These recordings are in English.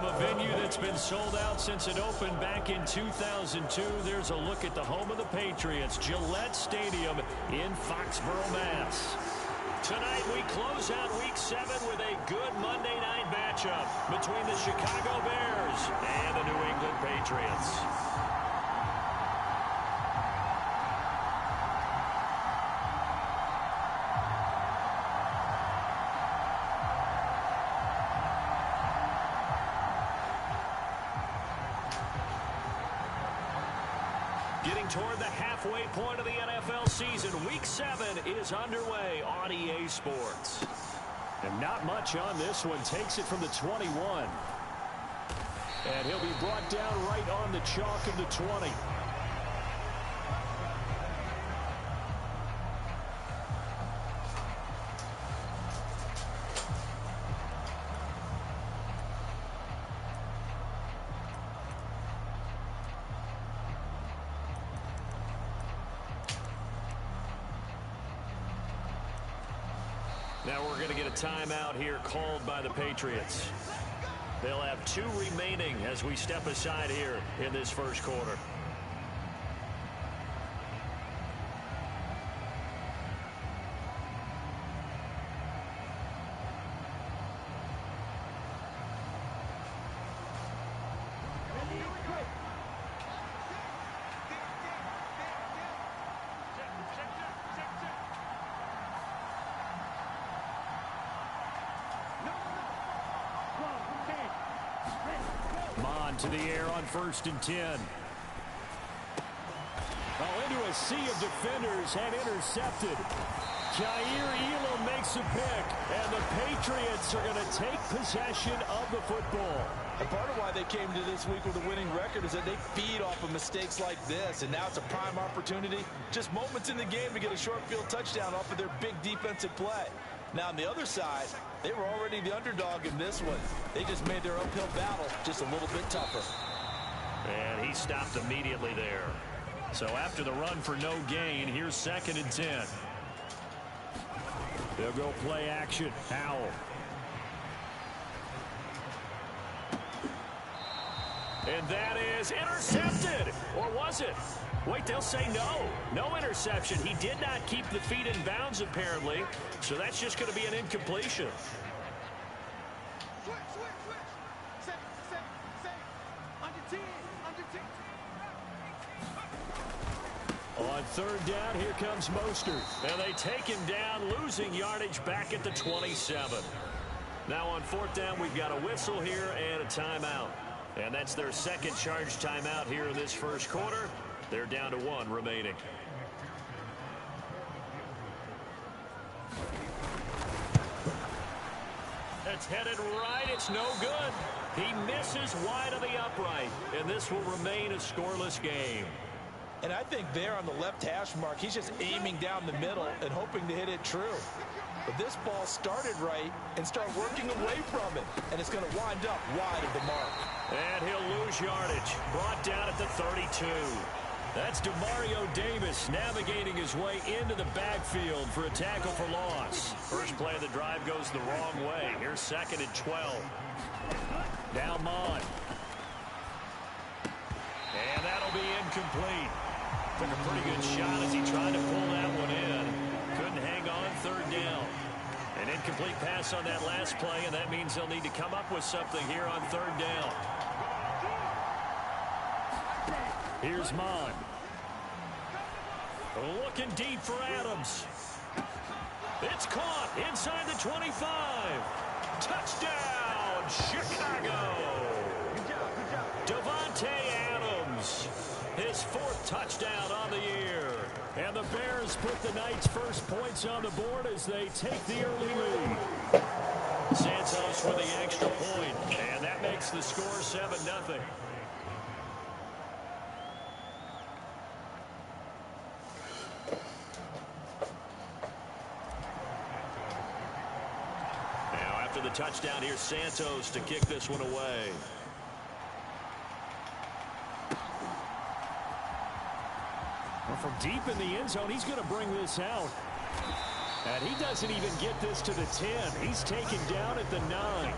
From a venue that's been sold out since it opened back in 2002, there's a look at the home of the Patriots, Gillette Stadium in Foxborough, Mass. Tonight we close out Week 7 with a good Monday night matchup between the Chicago Bears and the New England Patriots. Getting toward the halfway point of the NFL season, Week 7 is underway on EA Sports. And not much on this one. Takes it from the 21. And he'll be brought down right on the chalk of the 20. Now we're going to get a timeout here called by the Patriots. They'll have 2 remaining as we step aside here in this first quarter. To the air on 1st and 10. Oh, into a sea of defenders and intercepted. Jair Elam makes a pick, and the Patriots are going to take possession of the football. And part of why they came to this week with a winning record is that they feed off of mistakes like this, and now it's a prime opportunity, just moments in the game to get a short field touchdown off of their big defensive play. Now, on the other side, they were already the underdog in this one. They just made their uphill battle just a little bit tougher. And he stopped immediately there. So after the run for no gain, here's 2nd and 10. They'll go play action. Howell. And that is intercepted. Or was it? Wait, they'll say no. No interception. He did not keep the feet in bounds, apparently. So that's just going to be an incompletion. On 3rd down, here comes Mostert. And they take him down, losing yardage back at the 27. Now on 4th down, we've got a whistle here and a timeout. And that's their 2nd charge timeout here in this first quarter. They're down to 1 remaining. It's headed right. It's no good. He misses wide of the upright. And this will remain a scoreless game. And I think there on the left hash mark, he's just aiming down the middle and hoping to hit it true. But this ball started right and started working away from it. And it's going to wind up wide of the mark. And he'll lose yardage. Brought down at the 32. That's Demario Davis navigating his way into the backfield for a tackle for loss. First play of the drive goes the wrong way. Here's 2nd and 12. Now Mond. And that'll be incomplete. Took a pretty good shot as he tried to pull that one in. Couldn't hang on 3rd down. An incomplete pass on that last play, and that means they'll need to come up with something here on 3rd down. Here's Mond. Looking deep for Adams. It's caught inside the 25. Touchdown, Chicago. Davante Adams. His 4th touchdown on the year. And the Bears put the night's first points on the board as they take the early lead. Santos for the extra point, and that makes the score 7-0. Now after the touchdown, here's Santos to kick this one away. From deep in the end zone, he's going to bring this out. And he doesn't even get this to the 10. He's taken down at the 9.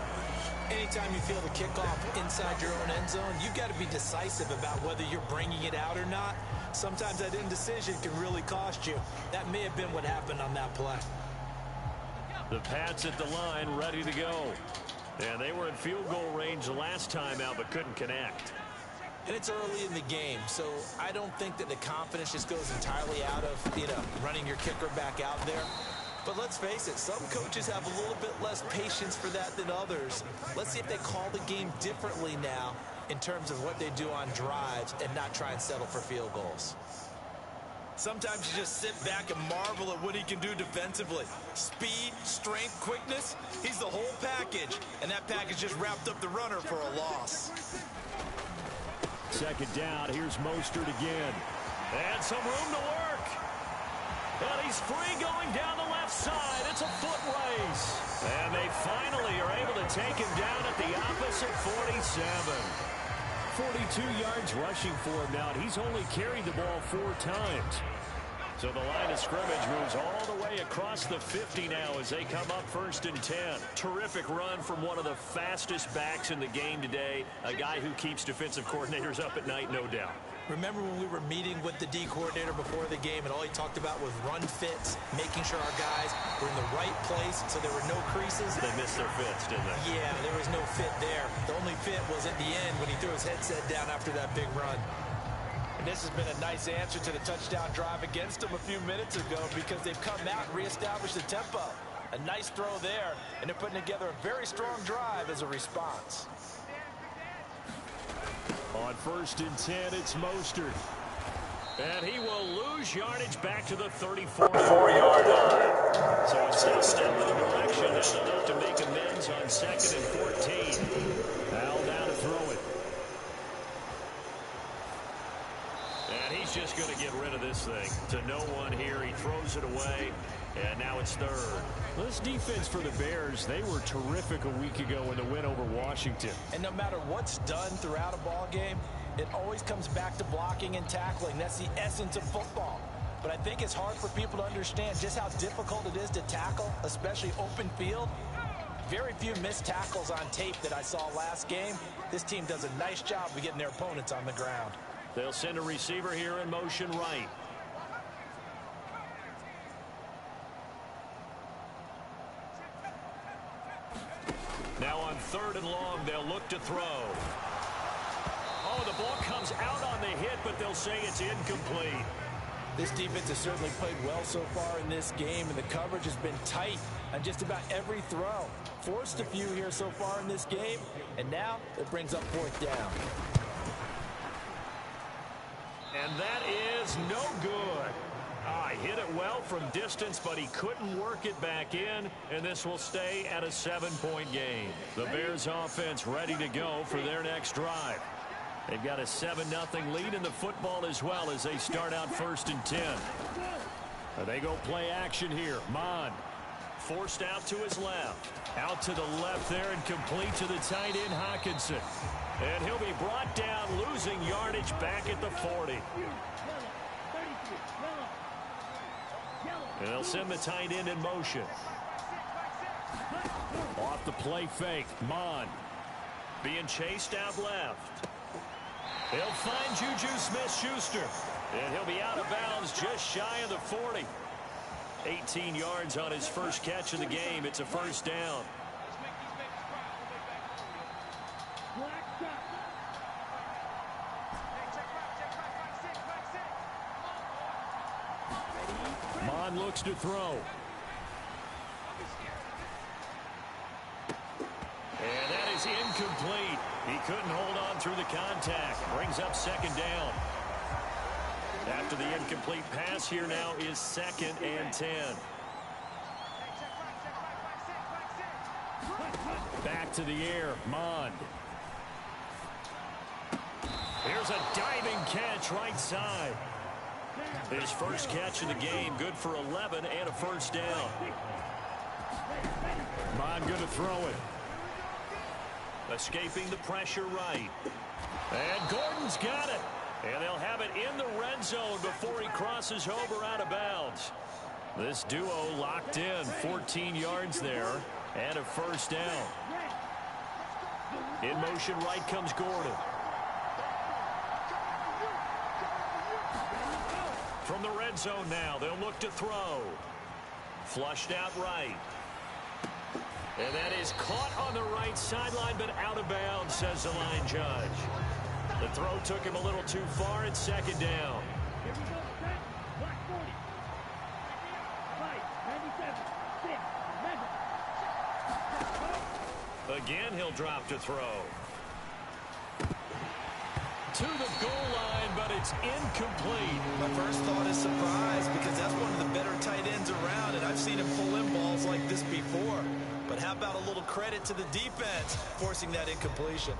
Anytime you feel the kickoff inside your own end zone, you've got to be decisive about whether you're bringing it out or not. Sometimes that indecision can really cost you. That may have been what happened on that play. The Pats at the line, ready to go. And they were in field goal range the last time out, but couldn't connect. And it's early in the game, so I don't think that the confidence just goes entirely out of, running your kicker back out there. But let's face it, some coaches have a little bit less patience for that than others. Let's see if they call the game differently now in terms of what they do on drives and not try and settle for field goals. Sometimes you just sit back and marvel at what he can do defensively. Speed, strength, quickness, he's the whole package. And that package just wrapped up the runner for a loss. Second down, here's Mostert again. And some room to work. And he's free going down the left side. It's a foot race. And they finally are able to take him down at the opposite 47. 42 yards rushing for him now, and he's only carried the ball 4 times. So the line of scrimmage moves all the way across the 50 now as they come up 1st and 10. Terrific run from one of the fastest backs in the game today, a guy who keeps defensive coordinators up at night, no doubt. Remember when we were meeting with the D coordinator before the game and all he talked about was run fits, making sure our guys were in the right place so there were no creases? They missed their fits, didn't they? Yeah, there was no fit there. The only fit was at the end when he threw his headset down after that big run. And this has been a nice answer to the touchdown drive against them a few minutes ago because they've come out and reestablished the tempo. A nice throw there, and they're putting together a very strong drive as a response. On 1st and 10, it's Mostert. And he will lose yardage back to the 34-yard line. So it's a step in the direction. That's enough to make amends on 2nd and 14. Al down to throw it. And he's just going to get rid of this thing. To no one here. He throws it away. And now it's 3rd. This defense for the Bears, they were terrific a week ago in the win over Washington. And no matter what's done throughout a ball game, it always comes back to blocking and tackling. That's the essence of football. But I think it's hard for people to understand just how difficult it is to tackle, especially open field. Very few missed tackles on tape that I saw last game. This team does a nice job of getting their opponents on the ground. They'll send a receiver here in motion right. Now on 3rd and long, they'll look to throw. Oh, the ball comes out on the hit, but they'll say it's incomplete. This defense has certainly played well so far in this game, and the coverage has been tight on just about every throw. Forced a few here so far in this game, and now it brings up 4th down. And that is no good. Hit it well from distance, but he couldn't work it back in, and this will stay at a 7-point game. The Bears offense ready to go for their next drive. They've got a 7-0 lead in the football as well as they start out 1st and 10. They go play action here. Mon forced out to his left. Out to the left there and complete to the tight end Hawkinson. And he'll be brought down, losing yardage back at the 40. And they'll send the tight end in motion. Off the play fake. Mon being chased out left. They'll find Juju Smith-Schuster. And he'll be out of bounds just shy of the 40. 18 yards on his first catch of the game. It's a 1st down. Mon looks to throw. And that is incomplete. He couldn't hold on through the contact. Brings up 2nd down. After the incomplete pass, here now is 2nd and 10. Back to the air. Mond. Here's a diving catch right side. His first catch of the game, good for 11 and a 1st down. Mond going to throw it. Escaping the pressure right. And Gordon's got it. And they'll have it in the red zone before he crosses over out of bounds. This duo locked in, 14 yards there and a 1st down. In motion right comes Gordon. From the red zone now, they'll look to throw. Flushed out right. And that is caught on the right sideline, but out of bounds, says the line judge. The throw took him a little too far. It's second down. Again, he'll drop to throw. To the goal line, but it's incomplete. My first thought is surprise, because that's one of the better tight ends around, and I've seen him pull in balls like this before. But how about a little credit to the defense forcing that incompletion?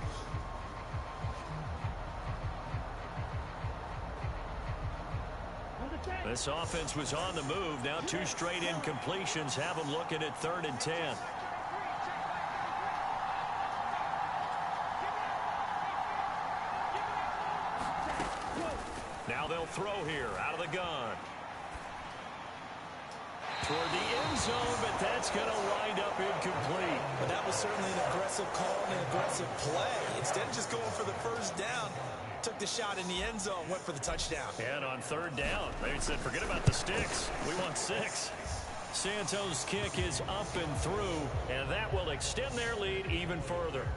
This offense was on the move. Now 2 straight incompletions have them looking at 3rd and 10. Now they'll throw here out of the gun. Toward the end zone, but that's going to wind up incomplete. But that was certainly an aggressive call and an aggressive play. Instead of just going for the first down, took the shot in the end zone, went for the touchdown. And on 3rd down, they said, forget about the sticks. We want 6. Santos' kick is up and through, and that will extend their lead even further.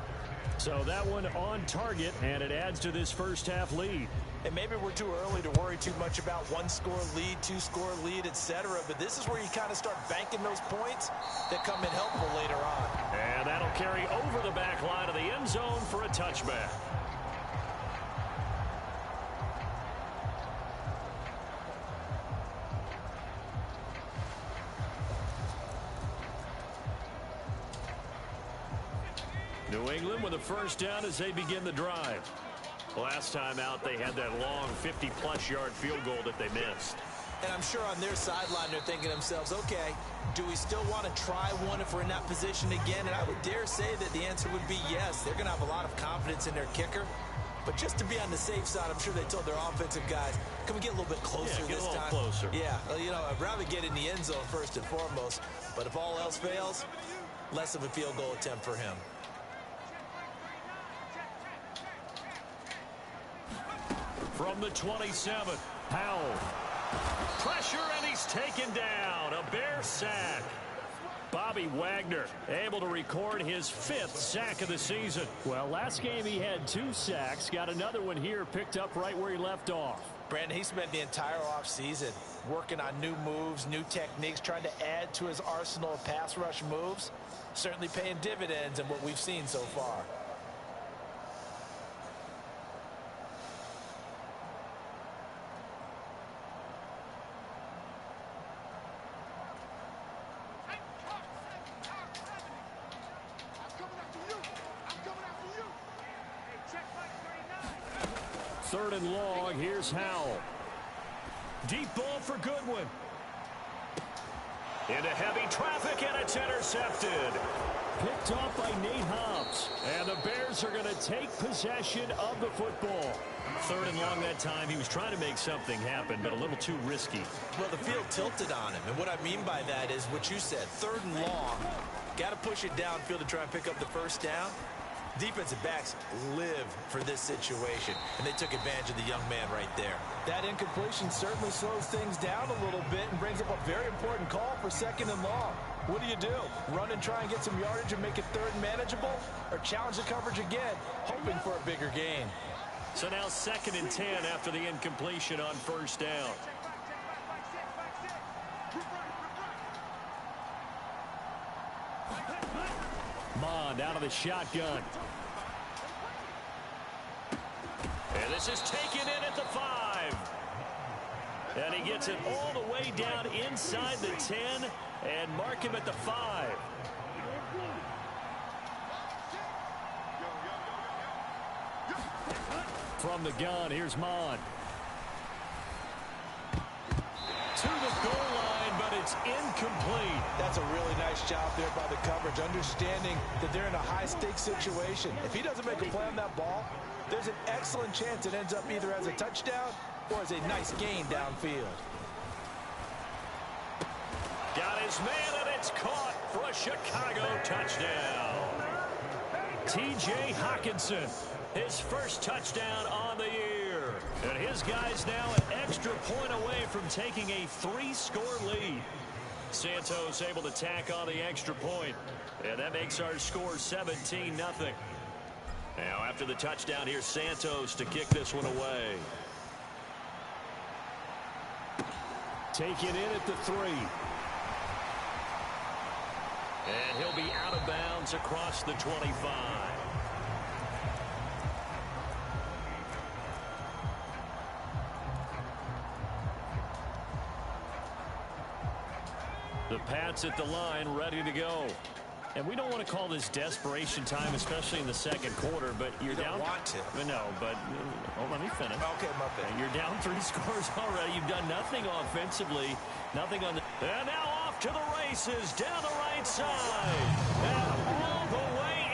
So that one on target, and it adds to this first half lead. And maybe we're too early to worry too much about 1-score lead, 2-score lead, etc. But this is where you kind of start banking those points that come in helpful later on. And that'll carry over the back line of the end zone for a touchback. New England with a first down as they begin the drive. Last time out, they had that long 50-plus yard field goal that they missed. And I'm sure on their sideline, they're thinking to themselves, okay, do we still want to try one if we're in that position again? And I would dare say that the answer would be yes. They're going to have a lot of confidence in their kicker. But just to be on the safe side, I'm sure they told their offensive guys, can we get a little bit closer this time? Get a little closer. Yeah, well, you know, I'd rather get in the end zone first and foremost. But if all else fails, less of a field goal attempt for him. From the 27, Powell. Pressure, and he's taken down. A Bear sack. Bobby Wagner able to record his 5th sack of the season. Well, last game he had 2 sacks. Got another one here picked up right where he left off. Brandon, he spent the entire offseason working on new moves, new techniques, trying to add to his arsenal of pass rush moves. Certainly paying dividends in what we've seen so far. Third and long, here's Howell. Deep ball for Goodwin. Into heavy traffic, and it's intercepted. Picked off by Nate Hobbs. And the Bears are going to take possession of the football. Third and long that time. He was trying to make something happen, but a little too risky. Well, the field tilted on him. And what I mean by that is what you said. Third and long. Got to push it downfield to try and pick up the first down. Defensive backs live for this situation, and they took advantage of the young man right there. That incompletion certainly slows things down a little bit and brings up a very important call for 2nd and long. What do? Run and try and get some yardage and make it 3rd and manageable, or challenge the coverage again, hoping for a bigger gain? So now 2nd and 10 after the incompletion on first down. Mond out of the shotgun. And this is taken in at the 5. And he gets it all the way down inside the 10 and mark him at the 5. From the gun, here's Mond. To the goal line, but it's incomplete. That's a really nice job there by the coverage, understanding that they're in a high-stakes situation. If he doesn't make a play on that ball, there's an excellent chance it ends up either as a touchdown or as a nice gain downfield. Got his man, and it's caught for a Chicago touchdown. T.J. Hawkinson, his first touchdown on the year. And his guys now an extra point away from taking a 3-score lead. Santos able to tack on the extra point. And that makes our score 17-0. Now after the touchdown, here's Santos to kick this one away. Taken in at the 3. And he'll be out of bounds across the 25. The Pats at the line, ready to go. And we don't want to call this desperation time, especially in the second quarter, but you're down. You don't want to. No, but let me finish. Okay, my bad. You're down 3 scores already. You've done nothing offensively. Nothing on the... And now off to the races down the right side. And all the way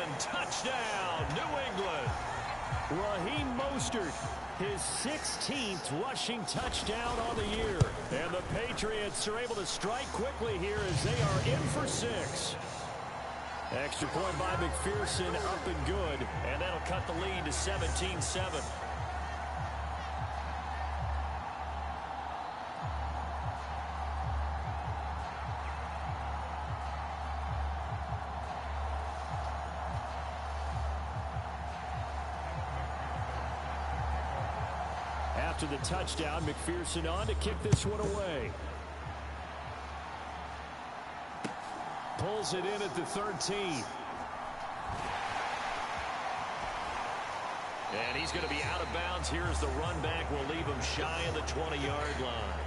in. Touchdown, New England. Raheem Mostert, his 16th rushing touchdown on the year. And the Patriots are able to strike quickly here as they are in for 6. Extra point by McPherson, up and good. And that'll cut the lead to 17-7. After the touchdown, McPherson on to kick this one away. Pulls it in at the 13. And he's going to be out of bounds here as the run back will leave him shy of the 20-yard line.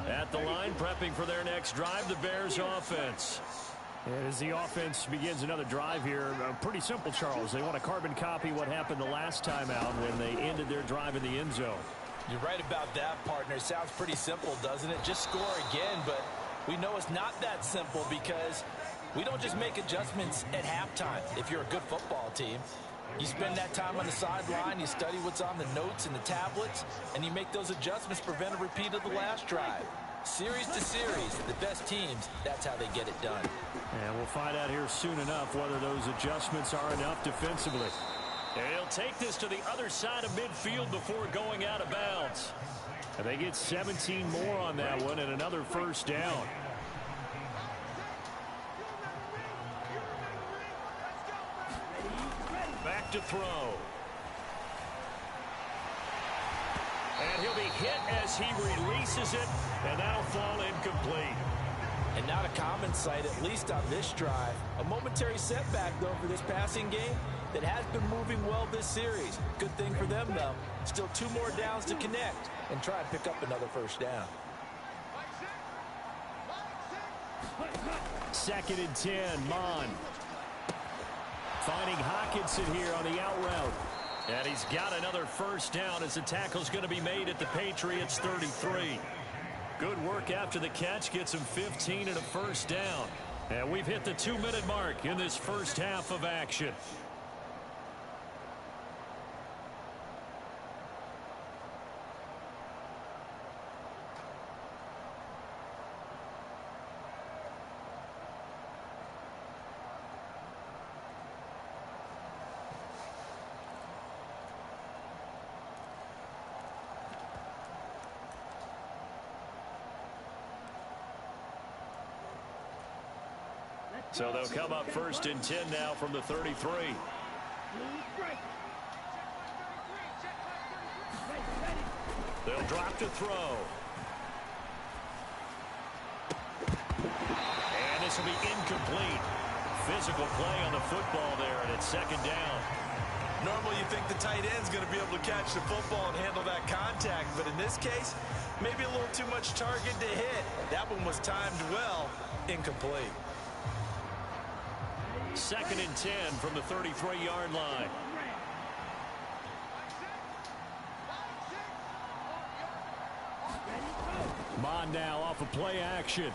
At the line, prepping for their next drive, the Bears offense. And as the offense begins another drive here, pretty simple, Charles. They want to carbon copy what happened the last time out when they ended their drive in the end zone. You're right about that, partner. It sounds pretty simple, doesn't it? Just score again, but we know it's not that simple because we don't just make adjustments at halftime if you're a good football team. You spend that time on the sideline, you study what's on the notes and the tablets, and you make those adjustments to prevent a repeat of the last drive. Series to series, the best teams, that's how they get it done. And we'll find out here soon enough whether those adjustments are enough defensively. And he'll take this to the other side of midfield before going out of bounds. And they get 17 more on that one and another first down. Back to throw. And he'll be hit as he releases it, and that'll fall incomplete. And not a common sight, at least on this drive. A momentary setback, though, for this passing game that has been moving well this series. Good thing for them, though. Still 2 more downs to connect and try and pick up another first down. 2nd and 10, Mon. Finding Hawkinson here on the out route. And he's got another first down as the tackle's going to be made at the Patriots 33. Good work after the catch. Gets him 15 and a first down. And we've hit the 2-minute mark in this first half of action. So they'll come up 1st and 10 now from the 33. They'll drop to throw. And this will be incomplete. Physical play on the football there, and it's 2nd down. Normally you think the tight end's going to be able to catch the football and handle that contact, but in this case, maybe a little too much target to hit. That one was timed well, incomplete. 2nd and 10 from the 33-yard line. Mon now off of play action.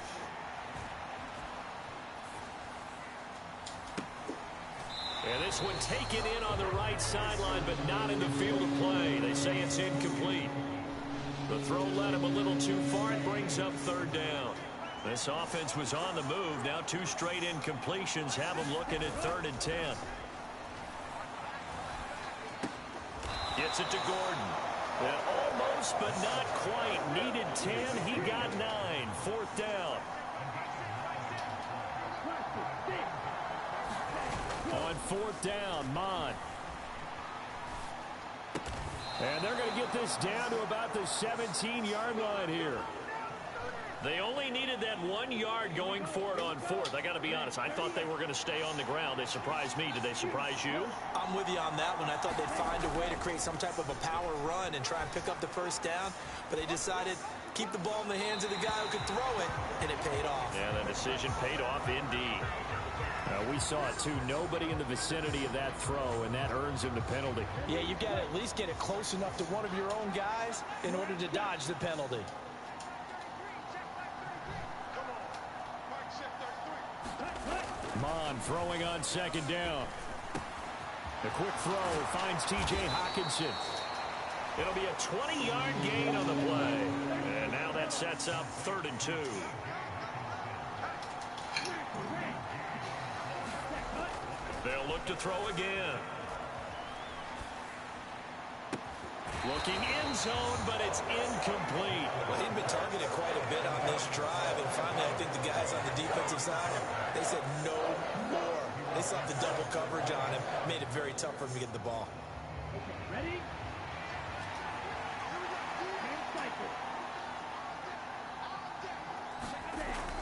And this one taken in on the right sideline, but not in the field of play. They say it's incomplete. The throw led him a little too far. It brings up third down. This offense was on the move. Now 2 straight incompletions have them looking at 3rd and 10. Gets it to Gordon. And almost, but not quite. Needed 10. He got 9. 4th down. On 4th down, Mon. And they're going to get this down to about the 17-yard line here. They only needed that 1 yard going for it on 4th. I got to be honest. I thought they were going to stay on the ground. They surprised me. Did they surprise you? I'm with you on that one. I thought they'd find a way to create some type of a power run and try and pick up the 1st down. But they decided keep the ball in the hands of the guy who could throw it, and it paid off. Yeah, that decision paid off indeed. We saw it, too. Nobody in the vicinity of that throw, and that earns him the penalty. Yeah, you've got to at least get it close enough to one of your own guys in order to dodge the penalty. Mon throwing on 2nd down. The quick throw finds T.J. Hockenson. It'll be a 20-yard gain on the play. And now that sets up 3rd and 2. They'll look to throw again. Looking end zone, but it's incomplete. Well, he'd been targeted quite a bit on this drive, and finally I think the guys on the defensive side, they said no more. They slapped the double coverage on him, made it very tough for him to get the ball. Ready?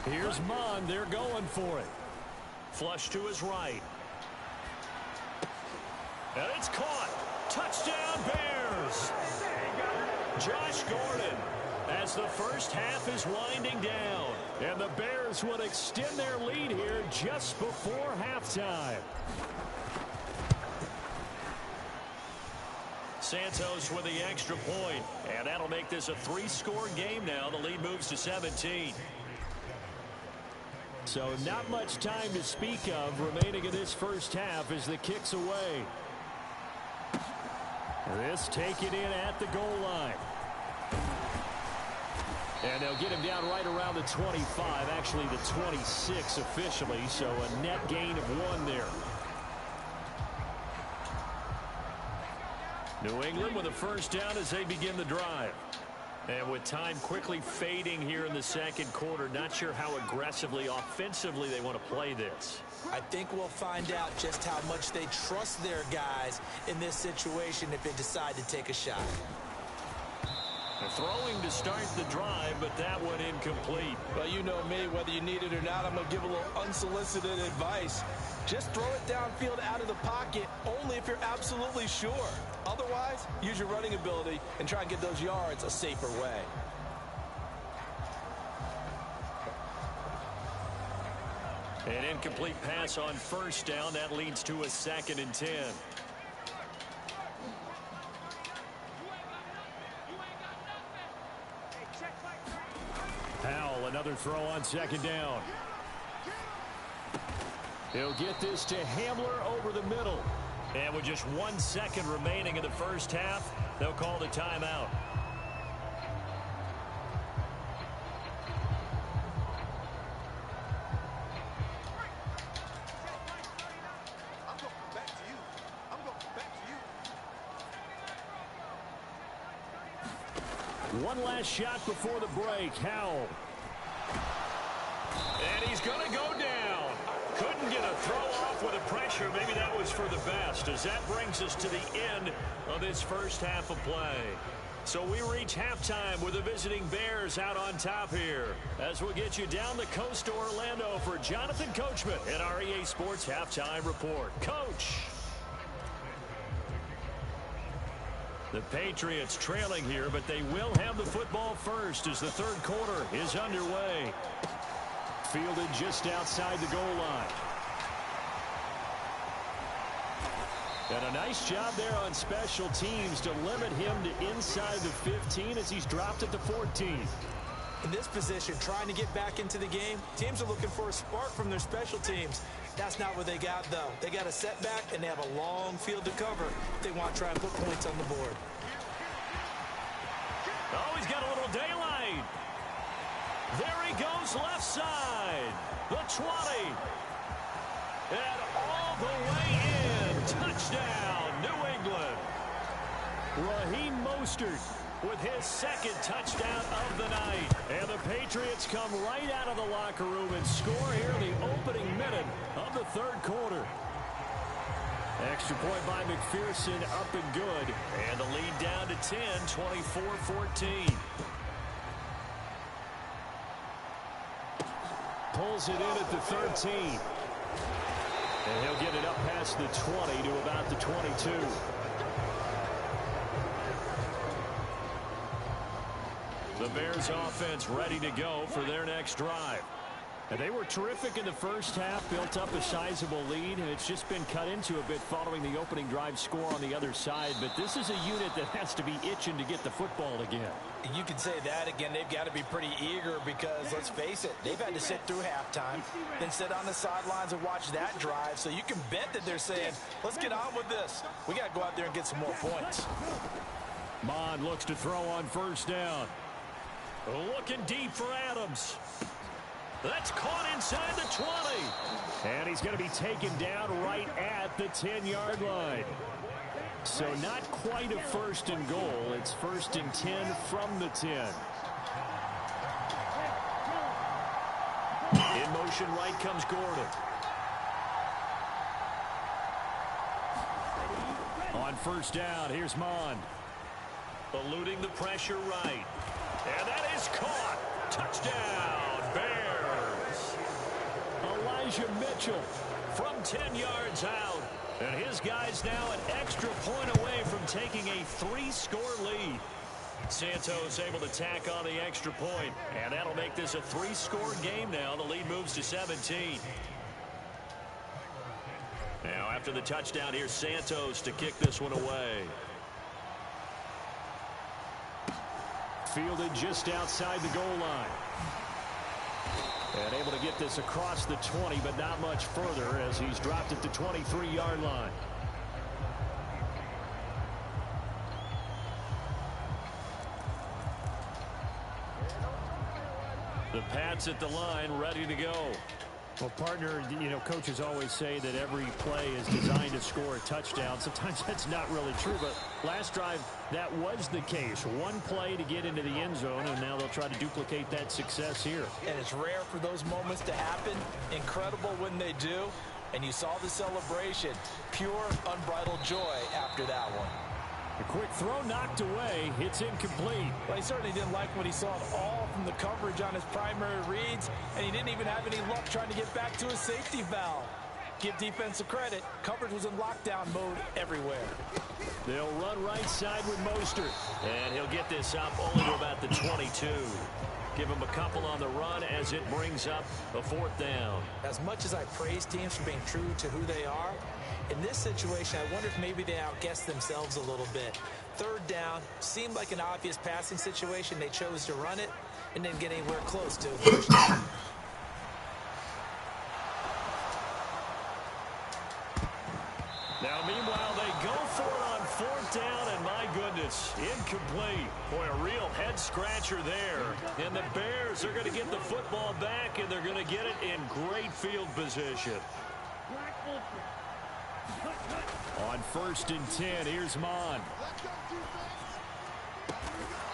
Here's Mon. They're going for it. Flush to his right. And it's caught. Touchdown, Bears. Josh Gordon, as the first half is winding down. And the Bears will extend their lead here just before halftime. Santos with the extra point. And that'll make this a 3-score game now. The lead moves to 17. So not much time to speak of remaining in this first half as the kick's away. This taken in at the goal line. And they'll get him down right around the 25, actually the 26 officially, so a net gain of 1 there. New England with a first down as they begin the drive. And with time quickly fading here in the 2nd quarter, not sure how aggressively, offensively they want to play this. I think we'll find out just how much they trust their guys in this situation if they decide to take a shot. They're throwing to start the drive, but that one incomplete. Well, you know me, whether you need it or not, I'm going to give a little unsolicited advice. Just throw it downfield out of the pocket only if you're absolutely sure. Otherwise, use your running ability and try and get those yards a safer way. An incomplete pass on first down. That leads to a 2nd and 10. Powell, another throw on 2nd down. He'll get this to Hamler over the middle. And with just 1 second remaining in the first half, they'll call the timeout. One last shot before the break. Howell. And he's going to go down. Couldn't get a throw off with the pressure. Maybe that was for the best, as that brings us to the end of this first half of play. So we reach halftime with the visiting Bears out on top here, as we'll get you down the coast to Orlando for Jonathan Coachman at our EA Sports Halftime Report. Coach. The Patriots trailing here, but they will have the football first as the 3rd quarter is underway. Fielded just outside the goal line. And a nice job there on special teams to limit him to inside the 15 as he's dropped at the 14. In this position, trying to get back into the game, teams are looking for a spark from their special teams. That's not what they got, though. They got a setback, and they have a long field to cover if they want to try and put points on the board. Oh, he's got a little daylight. There he goes left side. The 20. And all the way in. Touchdown, New England. Raheem Mostert with his second touchdown of the night. And the Patriots come right out of the locker room and score here in the opening minute of the third quarter. Extra point by McPherson, up and good. And the lead down to 10, 24-14. Pulls it in at the 13. And he'll get it up past the 20 to about the 22. The Bears offense ready to go for their next drive. And they were terrific in the first half, built up a sizable lead, and it's just been cut into a bit following the opening drive score on the other side. But this is a unit that has to be itching to get the football again. You can say that again. They've got to be pretty eager because, let's face it, they've had to sit through halftime, then sit on the sidelines and watch that drive. So you can bet that they're saying, let's get on with this. We got to go out there and get some more points. Mond looks to throw on first down. Looking deep for Adams. That's caught inside the 20. And he's going to be taken down right at the 10-yard line. So not quite a first and goal. It's first and 10 from the 10. In motion right comes Gordon. On first down, here's Mond. Eluding the pressure right. And that is caught. Touchdown, Bears. Elijah Mitchell from 10 yards out. And his guy's now an extra point away from taking a 3-score lead. Santos able to tack on the extra point. And that'll make this a 3-score game now. The lead moves to 17. Now after the touchdown, here's Santos to kick this one away. Fielded just outside the goal line. And able to get this across the 20, but not much further as he's dropped at the 23-yard line. The Pats at the line, ready to go. Well, partner, you know, coaches always say that every play is designed to score a touchdown. Sometimes that's not really true, but last drive, that was the case. One play to get into the end zone, and now they'll try to duplicate that success here. And it's rare for those moments to happen. Incredible when they do. And you saw the celebration. Pure, unbridled joy after that one. A quick throw knocked away. It's incomplete. Well, he certainly didn't like what he saw at all from the coverage on his primary reads, and he didn't even have any luck trying to get back to his safety valve. Give defensive credit. Coverage was in lockdown mode everywhere. They'll run right side with Mostert. And he'll get this up only to about the 22. Give him a couple on the run as it brings up a 4th down. As much as I praise teams for being true to who they are, in this situation, I wonder if maybe they outguessed themselves a little bit. 3rd down seemed like an obvious passing situation. They chose to run it and didn't get anywhere close to it. Now, meanwhile, they go for it on 4th down, and my goodness, incomplete. Boy, a real head-scratcher there. And the Bears are going to get the football back, and they're going to get it in great field position. On 1st and 10, here's Mond.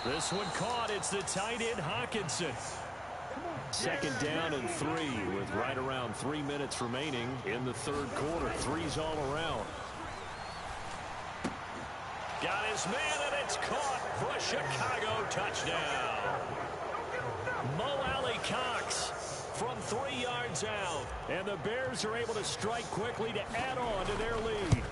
This one caught. It's the tight end, Hawkinson. 2nd down and 3 with right around 3 minutes remaining in the 3rd quarter. 3's all around. Got his man, and it's caught for a Chicago touchdown. Mo Alley Cox from 3 yards out. And the Bears are able to strike quickly to add on to their lead.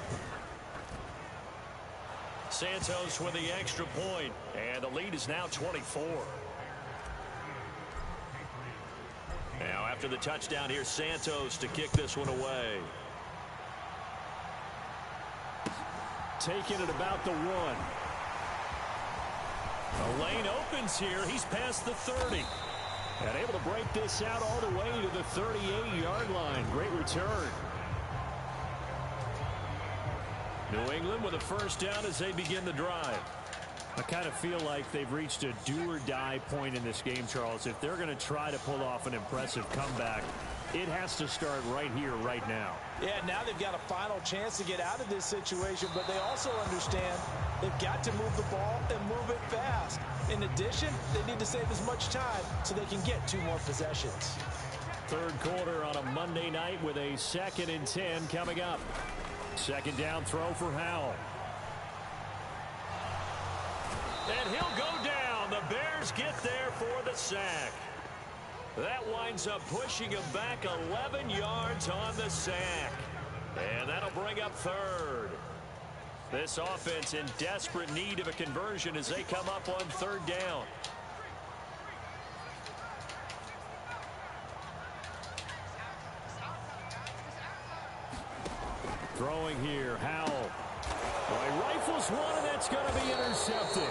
Santos with the extra point, and the lead is now 24. Now after the touchdown, here's Santos to kick this one away. Taking it about the 1. A lane opens here. He's past the 30. And able to break this out all the way to the 38-yard line. Great return. New England with a first down as they begin the drive. I kind of feel like they've reached a do-or-die point in this game, Charles. If they're going to try to pull off an impressive comeback, it has to start right here, right now. Yeah, now they've got a final chance to get out of this situation, but they also understand they've got to move the ball and move it fast. In addition, they need to save as much time so they can get 2 more possessions. Third quarter on a Monday night with a 2nd and 10 coming up. Second down throw for Howell. And he'll go down. The Bears get there for the sack. That winds up pushing him back 11 yards on the sack. And that'll bring up third. This offense in desperate need of a conversion as they come up on third down. Throwing here, Howell. Well, he rifles one, and that's going to be intercepted.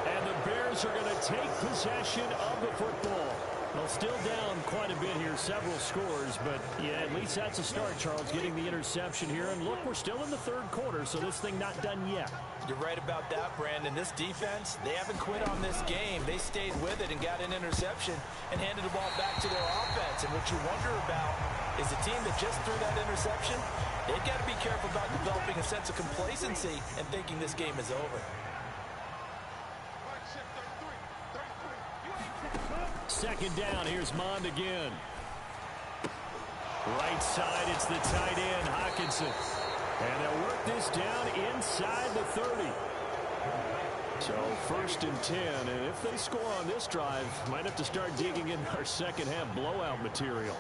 And the Bears are going to take possession of the football. Well, still down quite a bit here, several scores, but yeah, at least that's a start, Charles, getting the interception here. And look, we're still in the third quarter, so this thing not done yet. You're right about that, Brandon. This defense, they haven't quit on this game. They stayed with it and got an interception and handed the ball back to their offense. And what you wonder about is the team that just threw that interception, they've got to be careful about developing a sense of complacency and thinking this game is over. Second down, here's Mond again. Right side, it's the tight end, Hockenson. And they'll work this down inside the 30. So first and 10, and if they score on this drive, might have to start digging in our second half blowout material.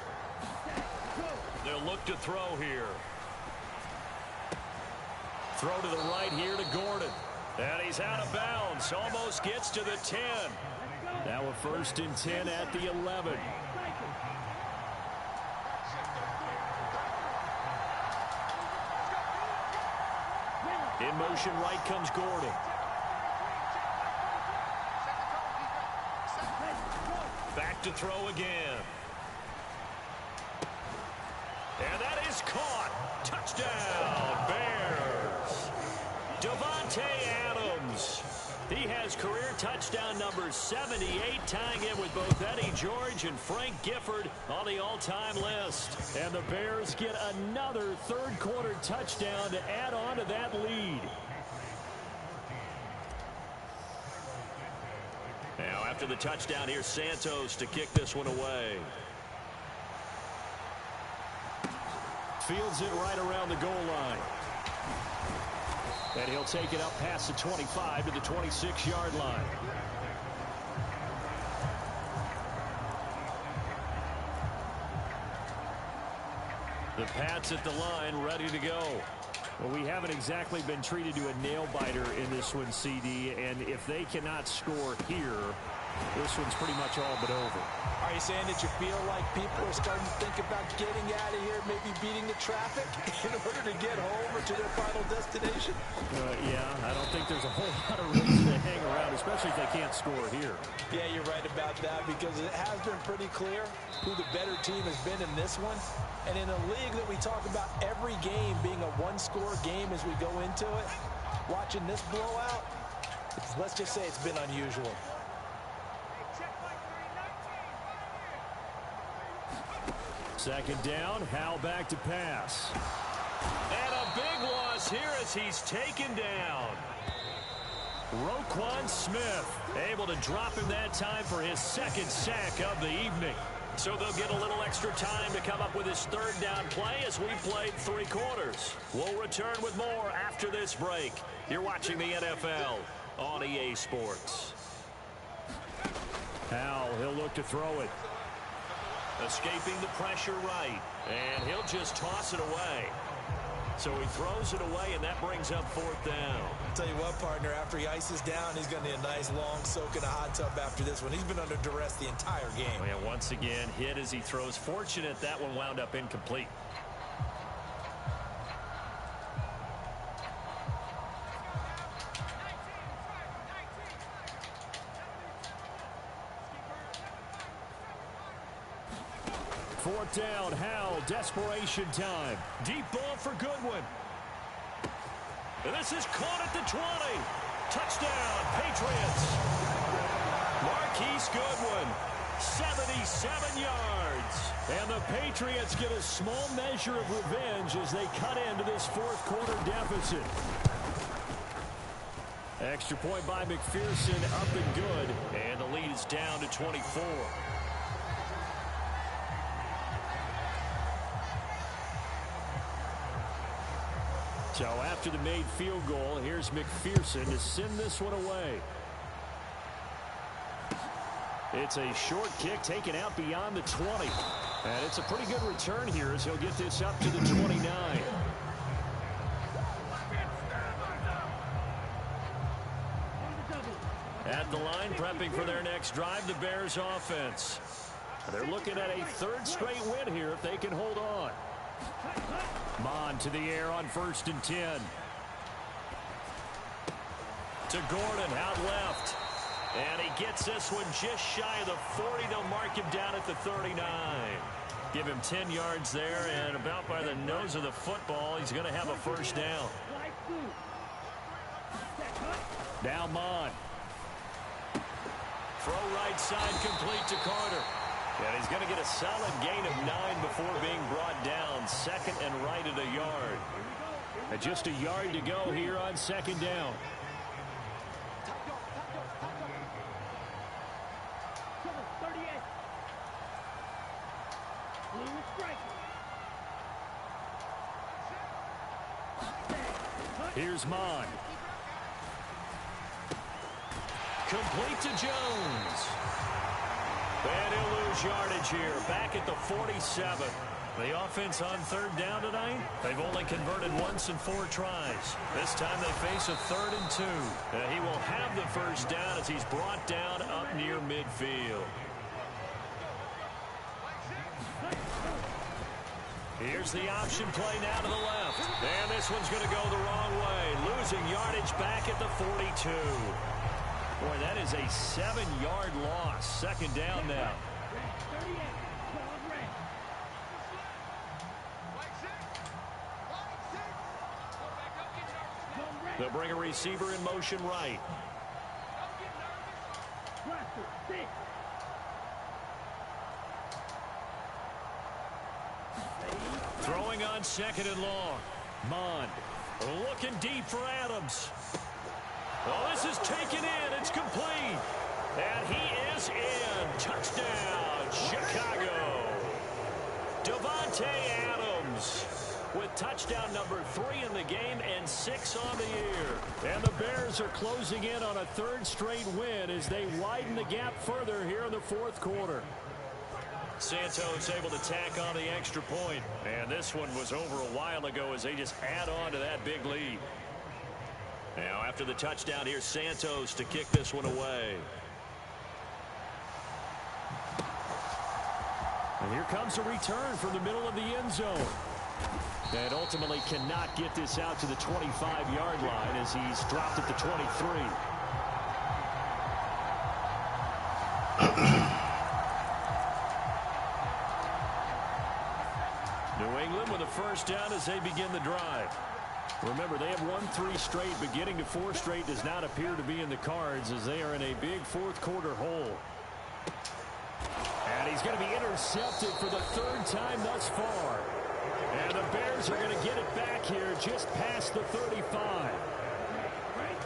They'll look to throw here. Throw to the right here to Gordon. And he's out of bounds. Almost gets to the 10. Now a first and 10 at the 11. In motion right comes Gordon. Back to throw again. And that is caught. Touchdown, Bears. Davante Adams. He has career touchdown number 78, tying it with both Eddie George and Frank Gifford on the all-time list. And the Bears get another third-quarter touchdown to add on to that lead. Now, after the touchdown, here's Santos to kick this one away. Fields it right around the goal line. And he'll take it up past the 25 to the 26-yard line. The Pats at the line, ready to go. Well, we haven't exactly been treated to a nail-biter in this one, CD, and if they cannot score here, this one's pretty much all but over. Are you saying that you feel like people are starting to think about getting out of here, maybe beating the traffic in order to get home or to their final destination? Yeah, I don't think there's a whole lot of reason to hang around, especially if they can't score here. Yeah, you're right about that because it has been pretty clear who the better team has been in this one. And in a league that we talk about every game being a one-score game as we go into it, watching this blowout, let's just say it's been unusual. Second down, Howell back to pass. And a big loss here as he's taken down. Roquan Smith able to drop him that time for his second sack of the evening. So they'll get a little extra time to come up with his third down play as we played 3 quarters. We'll return with more after this break. You're watching the NFL on EA Sports. Howell, he'll look to throw it. Escaping the pressure right. And he'll just toss it away. So he throws it away, and that brings up 4th down. Tell you what, partner, after he ices down, he's going to need a nice long soak in a hot tub after this one. He's been under duress the entire game. And once again, hit as he throws. Fortunate that one wound up incomplete. 4th down. Howell, desperation time. Deep ball for Goodwin. And this is caught at the 20. Touchdown, Patriots. Marquise Goodwin, 77 yards. And the Patriots get a small measure of revenge as they cut into this 4th quarter deficit. Extra point by McPherson, up and good. And the lead is down to 24. So after the made field goal, here's McPherson to send this one away. It's a short kick taken out beyond the 20. And it's a pretty good return here as he'll get this up to the 29. At the line, prepping for their next drive, the Bears offense. They're looking at a 3rd straight win here if they can hold on. Mon to the air on 1st and 10. To Gordon, out left. And he gets this one just shy of the 40. They'll mark him down at the 39. Give him 10 yards there, and about by the nose of the football, he's going to have a 1st down. Now Mon. Throw right side complete to Carter. And he's going to get a solid gain of 9 before being brought down. 2nd and right at a yard. And just a yard to go here on 2nd down. Here's Mon. Complete to Jones. And he'll lose yardage here. Back at the 47. The offense on 3rd down tonight, they've only converted once in 4 tries. This time they face a 3rd and 2. He will have the 1st down as he's brought down up near midfield. Here's the option play now to the left. And this one's going to go the wrong way. Losing yardage back at the 42. Boy, that is a 7-yard loss. 2nd down now. They'll bring a receiver in motion right. Throwing on 2nd and long. Mon. Looking deep for Adams. Oh, this is taken in. It's complete. And he is in. Touchdown, Chicago. Devontae Adams with touchdown number 3 in the game and 6 on the year. And the Bears are closing in on a 3rd straight win as they widen the gap further here in the 4th quarter. Santos able to tack on the extra point. And this one was over a while ago as they just add on to that big lead. Now after the touchdown, here's Santos to kick this one away. And here comes a return from the middle of the end zone. And ultimately cannot get this out to the 25-yard line as he's dropped at the 23. New England with a 1st down as they begin the drive. Remember, they have won 3 straight, but getting to 4 straight does not appear to be in the cards as they are in a big 4th quarter hole. And he's going to be intercepted for the 3rd time thus far. And the Bears are going to get it back here just past the 35.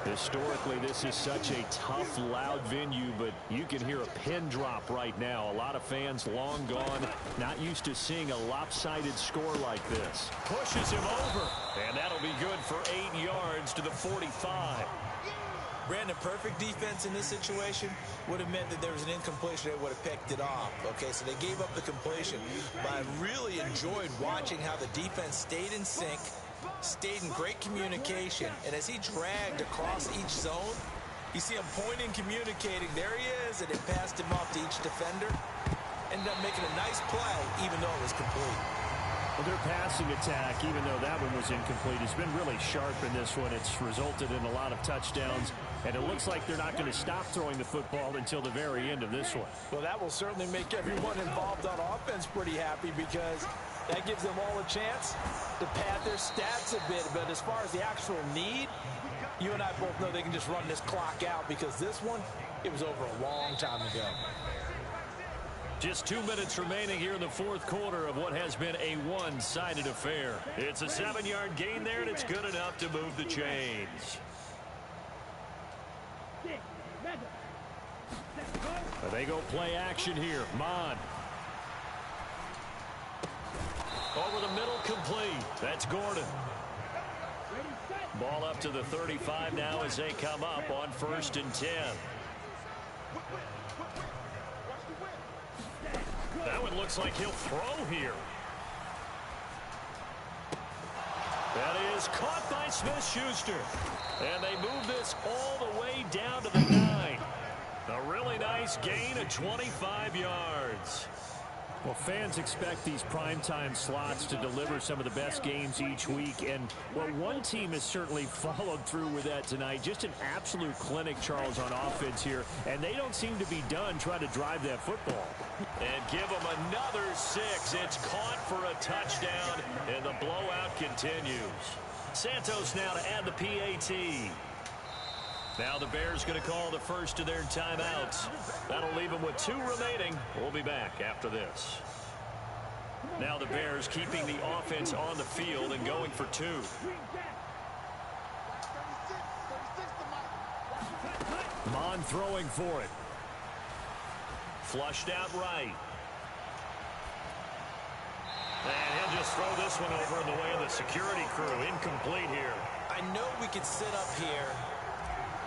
Historically, this is such a tough, loud venue, but you can hear a pin drop right now. A lot of fans long gone, not used to seeing a lopsided score like this. Pushes him over, and that'll be good for 8 yards to the 45. Brandon, perfect defense in this situation would have meant that there was an incompletion. They would have picked it off. Okay, so they gave up the completion. But I really enjoyed watching how the defense stayed in sync, stayed in great communication, and as he dragged across each zone, you see him pointing, communicating. There he is, and it passed him off to each defender. Ended up making a nice play, even though it was complete. Well, their passing attack, even though that one was incomplete, has been really sharp in this one. It's resulted in a lot of touchdowns, and it looks like they're not going to stop throwing the football until the very end of this one. Well, that will certainly make everyone involved on offense pretty happy because that gives them all a chance to pad their stats a bit. But as far as the actual need, you and I both know they can just run this clock out because this one, it was over a long time ago. Just 2 minutes remaining here in the fourth quarter of what has been a one-sided affair. It's a 7-yard gain there, and it's good enough to move the chains. They go play action here. Mon. Over the middle, complete. That's Gordon. Ball up to the 35 now as they come up on 1st and 10. That one looks like he'll throw here. That is caught by Smith-Schuster. And they move this all the way down to the 9. A really nice gain of 25 yards. Well, fans expect these primetime slots to deliver some of the best games each week. And, well, one team has certainly followed through with that tonight. Just an absolute clinic, Charles, on offense here. And they don't seem to be done trying to drive that football. And give them another 6. It's caught for a touchdown, and the blowout continues. Santos now to add the PAT. Now the Bears going to call the first of their timeouts. That'll leave them with 2 remaining. We'll be back after this. Now the Bears keeping the offense on the field and going for 2. Mon throwing for it. Flushed out right. And he'll just throw this one over in the way of the security crew. Incomplete here. I know we could sit up here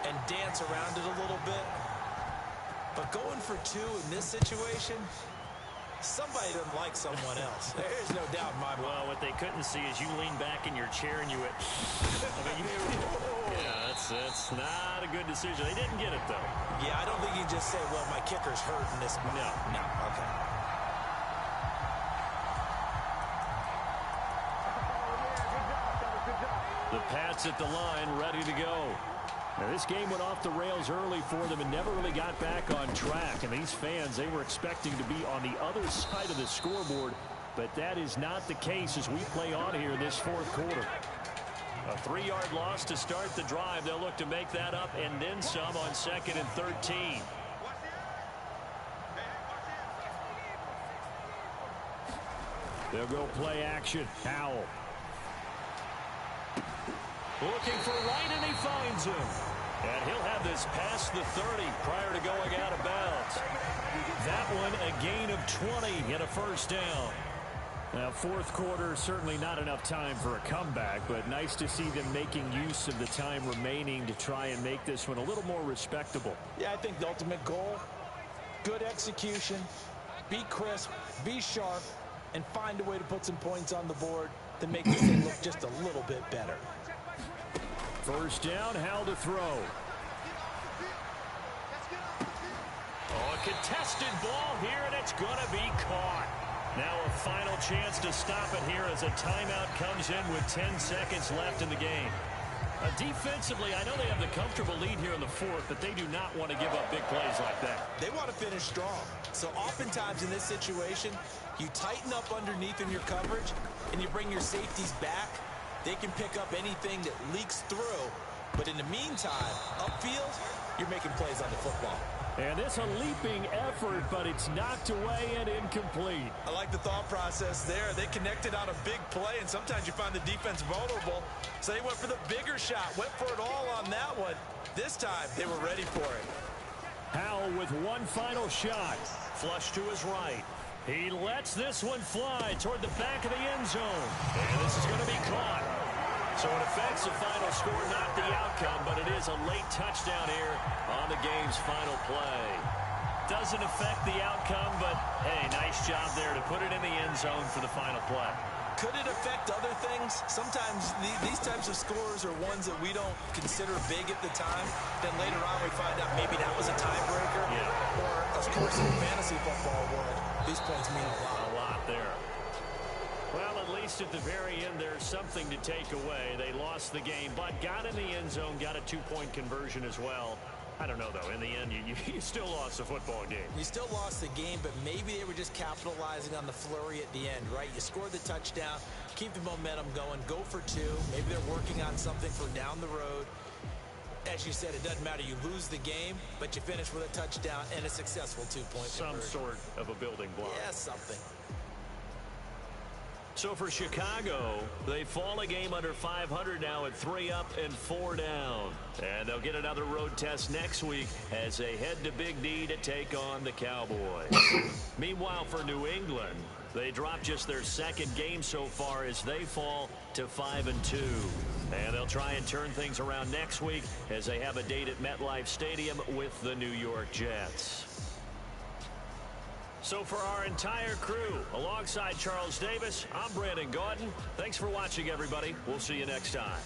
and dance around it a little bit, but going for 2 in this situation, somebody doesn't like someone else. There's no doubt in my mind. Well, what they couldn't see is you lean back in your chair and you went, yeah, that's not a good decision. They didn't get it, though. Yeah, I don't think you can just say, well, my kicker's hurt in this. No, okay. The Pats at the line, ready to go. Now, this game went off the rails early for them and never really got back on track. And these fans, they were expecting to be on the other side of the scoreboard, but that is not the case as we play on here in this fourth quarter. A 3-yard loss to start the drive. They'll look to make that up and then some on 2nd and 13. They'll go play action. Howell. Looking for right, and he finds him. And he'll have this past the 30 prior to going out of bounds. That one a gain of 20 and a first down. Now, fourth quarter, certainly not enough time for a comeback, but nice to see them making use of the time remaining to try and make this one a little more respectable. Yeah, I think the ultimate goal, good execution, be crisp, be sharp, and find a way to put some points on the board to make this thing look just a little bit better. First down, Howell to throw. Oh, a contested ball here, and it's going to be caught. Now a final chance to stop it here as a timeout comes in with 10 seconds left in the game. Defensively, I know they have the comfortable lead here in the fourth, but they do not want to give up big plays like that. They want to finish strong. So oftentimes in this situation, you tighten up underneath in your coverage, and you bring your safeties back. They can pick up anything that leaks through. But in the meantime, upfield, you're making plays on the football. And it's a leaping effort, but it's knocked away and incomplete. I like the thought process there. They connected on a big play, and sometimes you find the defense vulnerable. So they went for the bigger shot, went for it all on that one. This time, they were ready for it. Howell with one final shot. Flush to his right. He lets this one fly toward the back of the end zone. And this is going to be caught. So it affects the final score, not the outcome, but it is a late touchdown here on the game's final play. Doesn't affect the outcome, but, hey, nice job there to put it in the end zone for the final play. Could it affect other things? Sometimes these types of scores are ones that we don't consider big at the time. Then later on we find out maybe that was a tiebreaker. Yeah. Or, of course, in fantasy football world, these points mean a lot. A lot there. Well, at least at the very end, there's something to take away. They lost the game, but got in the end zone, got a two-point conversion as well. I don't know, though. In the end, you still lost the football game. You still lost the game, but maybe they were just capitalizing on the flurry at the end, right? You scored the touchdown, keep the momentum going, go for two. Maybe they're working on something for down the road. As you said, it doesn't matter. You lose the game, but you finish with a touchdown and a successful two-point conversion. Some sort of a building block. Yeah, something. So for Chicago, they fall a game under 500 now at 3 up and 4 down. And they'll get another road test next week as they head to Big D to take on the Cowboys. Meanwhile, for New England, they dropped just their second game so far as they fall to 5-2. And they'll try and turn things around next week as they have a date at MetLife Stadium with the New York Jets. So for our entire crew, alongside Charles Davis, I'm Brandon Gaudin. Thanks for watching, everybody. We'll see you next time.